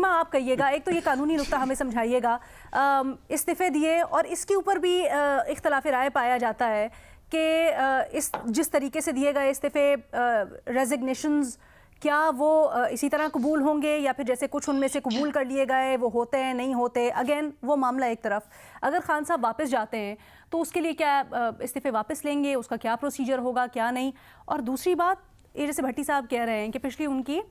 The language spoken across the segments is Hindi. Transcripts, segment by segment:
रीमा आप कहिएगा, एक तो ये कानूनी नुक्ता हमें समझाइएगा, इस्तीफे दिए और इसके ऊपर भी इख्तलाफ राय पाया जाता है कि इस जिस तरीके से दिए गए इस्तीफे, रेजिग्नेशंस, क्या वो इसी तरह कबूल होंगे या फिर जैसे कुछ उनमें से कबूल कर लिए गए वो होते हैं नहीं होते। अगेन वो मामला एक तरफ, अगर खान साहब वापस जाते हैं तो उसके लिए क्या इस्तीफे वापस लेंगे, उसका क्या प्रोसीजर होगा, क्या नहीं। और दूसरी बात, ये जैसे भट्टी साहब कह रहे हैं कि पिछली उनकी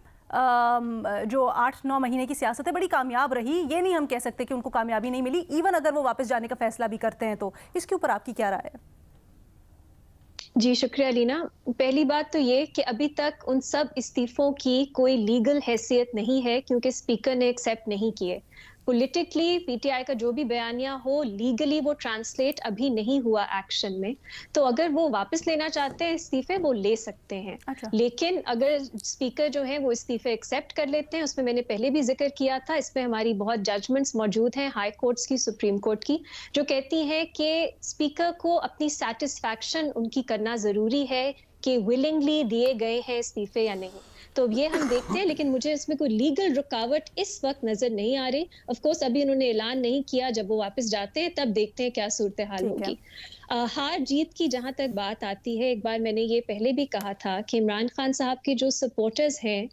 जो 8-9 महीने की सियासत है बड़ी कामयाब रही, ये नहीं हम कह सकते कि उनको कामयाबी नहीं मिली, इवन अगर वो वापस जाने का फैसला भी करते हैं तो। इसके ऊपर आपकी क्या राय है? जी शुक्रिया लीना। पहली बात तो ये कि अभी तक उन सब इस्तीफों की कोई लीगल हैसियत नहीं है क्योंकि स्पीकर ने एक्सेप्ट नहीं किए। पॉलिटिकली पीटीआई का जो भी बयानिया हो, लीगली वो ट्रांसलेट अभी नहीं हुआ एक्शन में। तो अगर वो वापस लेना चाहते हैं इस्तीफे, वो ले सकते हैं। अच्छा। लेकिन अगर स्पीकर जो है वो इस्तीफे एक्सेप्ट कर लेते हैं, उसमें मैंने पहले भी जिक्र किया था, इसमें हमारी बहुत जजमेंट्स मौजूद हैं हाई कोर्ट्स की, सुप्रीम कोर्ट की, जो कहती हैं कि स्पीकर को अपनी सेटिस्फैक्शन उनकी करना जरूरी है कि विलिंगली दिए गए हैं इस्तीफे या नहीं। तो ये हम देखते हैं, लेकिन मुझे इसमें कोई लीगल रुकावट इस वक्त नजर नहीं आ रही। ऑफ कोर्स अभी उन्होंने ऐलान नहीं किया, जब वो वापस जाते हैं तब देखते हैं क्या सूरत हाल होगी। हार जीत की जहां तक बात आती है, एक बार मैंने ये पहले भी कहा था कि इमरान खान साहब के जो सपोर्टर्स हैं,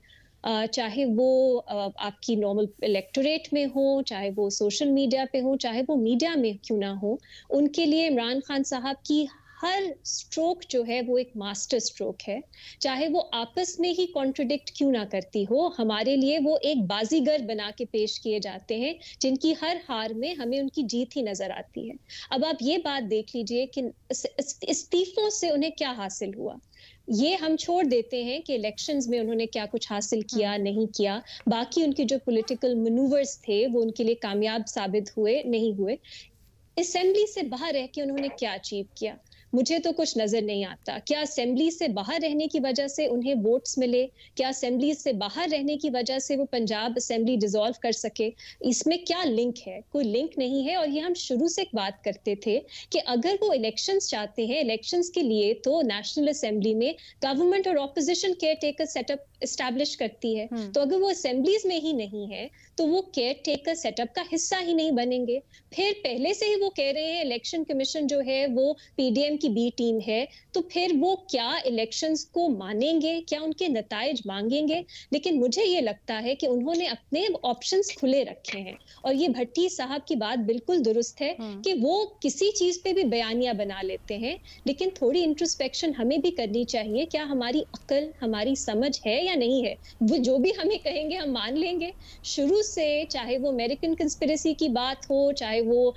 चाहे वो आपकी नॉर्मल इलेक्टोरेट में हो, चाहे वो सोशल मीडिया पे हो, चाहे वो मीडिया में क्यों ना हो, उनके लिए इमरान खान साहब की हर स्ट्रोक जो है वो एक मास्टर स्ट्रोक है। चाहे वो आपस में ही कॉन्ट्रडिक्ट क्यों ना करती हो, हमारे लिए वो एक बाजीगर बना के पेश किए जाते हैं, जिनकी हर हार में हमें उनकी जीत ही नजर आती है। अब आप ये बात देख लीजिए कि इस्तीफों से उन्हें क्या हासिल हुआ। ये हम छोड़ देते हैं कि इलेक्शंस में उन्होंने क्या कुछ हासिल किया नहीं किया, बाकी उनके जो पॉलिटिकल मैनूवर्स थे वो उनके लिए कामयाब साबित हुए नहीं हुए। असेंबली से बाहर रह के उन्होंने क्या अचीव किया, मुझे तो कुछ नजर नहीं आता। क्या असेंबली से बाहर रहने की वजह से उन्हें वोट्स मिले? क्या असेंबली से बाहर रहने की वजह से वो पंजाब असेंबली डिसॉल्व कर सके? इसमें क्या लिंक है? कोई लिंक नहीं है। और ये हम शुरू से बात करते थे कि अगर वो इलेक्शंस चाहते हैं, इलेक्शंस के लिए तो नेशनल असेंबली में गवर्नमेंट और opposition care taker setup establish करती है। तो अगर वो असेंबलीज में ही नहीं है तो वो केयर टेकर सेटअप का हिस्सा ही नहीं बनेंगे। फिर पहले से ही वो कह रहे हैं इलेक्शन कमीशन जो है वो पीडीएम की बी टीम है, तो फिर वो क्या इलेक्शंस को मानेंगे, क्या उनके नताइज मांगेंगे? लेकिन मुझे ये लगता है कि उन्होंने अपने ऑप्शंस खुले रखे हैं। और ये भट्टी साहब की बात बिल्कुल दुरुस्त है कि वो किसी चीज पे भी बयानियां बना लेते हैं, लेकिन थोड़ी इंट्रोस्पेक्शन हमें भी करनी चाहिए। क्या हमारी अक्ल, हमारी समझ है या नहीं है? वो जो भी हमें कहेंगे हम मान लेंगे। शुरू से चाहे वो अमेरिकन कंस्पिरेसी की बात हो, चाहे वो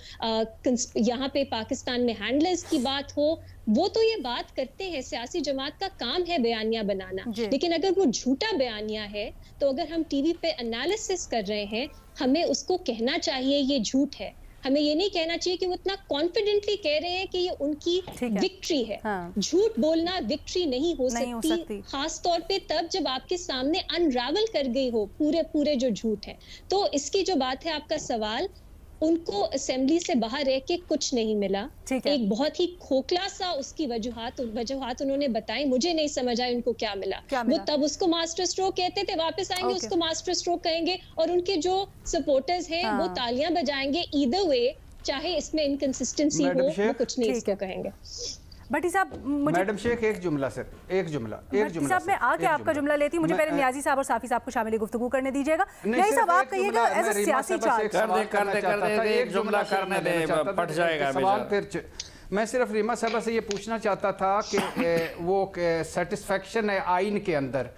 यहाँ पे पाकिस्तान में हैंडलर्स की बात हो, वो तो ये बात करते हैं, सियासी जमात का काम है बयानिया बनाना। लेकिन अगर वो झूठा बयानिया है तो अगर हम टीवी पे एनालिसिस कर रहे हैं, हमें उसको कहना चाहिए ये झूठ है। हमें ये नहीं कहना चाहिए कि वो इतना कॉन्फिडेंटली कह रहे हैं कि ये उनकी विक्ट्री है। झूठ बोलना विक्ट्री नहीं हो सकती, खास तौर पे तब जब आपके सामने अनरावल कर गई हो पूरे जो झूठ है। तो इसकी जो बात है, आपका सवाल, उनको असेंबली से बाहर रह के कुछ नहीं मिला। एक बहुत ही खोखला सा उसकी वजूहात उन्होंने बताई, मुझे नहीं समझ आया उनको क्या मिला। वो तब उसको मास्टर स्ट्रोक कहते थे, वापस आएंगे उसको मास्टर स्ट्रोक कहेंगे, और उनके जो सपोर्टर्स हैं वो तालियां बजाएंगे। ईदर वे, चाहे इसमें इनकंसिस्टेंसी हो, वो कुछ नहीं इसको कहेंगे। भट्टी साहब, मैडम शेख एक जुमला साहब मैं आके आपका जुमला लेती हूँ, मुझे पहले नियाजी साहब और साफी साहब को शामिल गुफ्तगू करने दीजिएगा। नहीं साहब, आप कहिएगा एज अ सियासी चार्ज। एक जुमला करने दे, फट जाएगा सवाल। फिर मैं सिर्फ रीमा साहबा से ये पूछना चाहता था कि वो सेटिस्फेक्शन है आइन के अंदर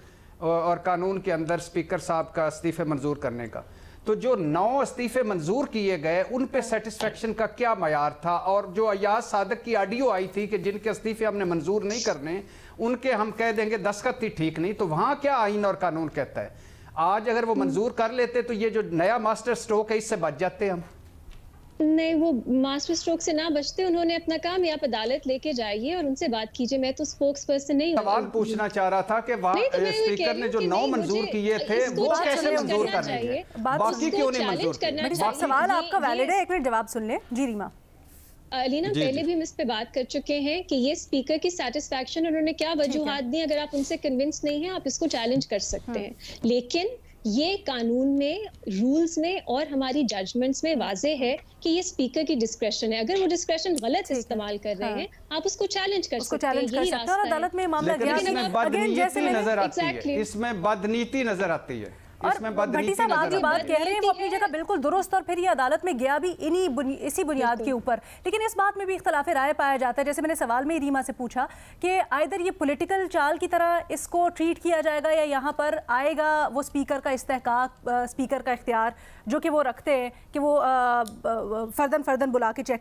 और कानून के अंदर स्पीकर साहब का इस्तीफे मंजूर करने का, तो जो 9 इस्तीफे मंजूर किए गए उन पे सेटिस्फेक्शन का क्या मयार था? और जो अयाज सादक की ऑडियो आई थी कि जिनके इस्तीफे हमने मंजूर नहीं करने, उनके हम कह देंगे दस्तखत ही ठीक नहीं, तो वहाँ क्या आइन और कानून कहता है? आज अगर वो मंजूर कर लेते तो ये जो नया मास्टर स्ट्रोक है इससे बच जाते हम। नहीं, वो मास्टर स्ट्रोक से ना बचते, उन्होंने अपना काम आप अदालत लेके जाइए और उनसे बात कीजिए। मैं तो स्पोक्स पर्सन नहीं हूं। सवाल पूछना चाह रहा था कि स्पीकर ने जो 9 मंजूर किए थे वो कैसे मंजूर करने, बाकी क्यों नहीं मंजूर? सवाल आपका वैलिड है, एक मिनट जवाब सुन ले। जी रीमा। लीना, पहले भी हम इस पे बात कर चुके हैं कि ये स्पीकर की सेटिस्फैक्शन, उन्होंने क्या वजूहात दी, अगर आप उनसे कन्विंस नहीं है आप इसको चैलेंज कर सकते हैं। लेकिन ये कानून में, रूल्स में और हमारी जजमेंट्स में वाजे है कि ये स्पीकर की डिस्क्रेशन है। अगर वो डिस्क्रेशन गलत इस्तेमाल कर रहे हैं, आप उसको चैलेंज कर सकते हैं। यही रास्ता है। अदालत में मामला गया, इसमें बदनीति नजर आती है, इसमें बदनीति नजर आती है। और भट्टी साहब आप जो बात कह रहे हैं वो अपनी जगह बिल्कुल दुरुस्त, और फिर ये अदालत में गया भी इसी बुनियाद के ऊपर। लेकिन इस बात में भी इख्तलाफ राय पाया जाता है, जैसे मैंने सवाल में ही रीमा से पूछा कि आइदर ये पॉलिटिकल चाल की तरह इसको ट्रीट किया जाएगा या यहाँ पर आएगा वो स्पीकर का इस्तेहकाक, स्पीकर का इख्तियार जो कि वो रखते हैं कि वो फर्दन बुला के चेक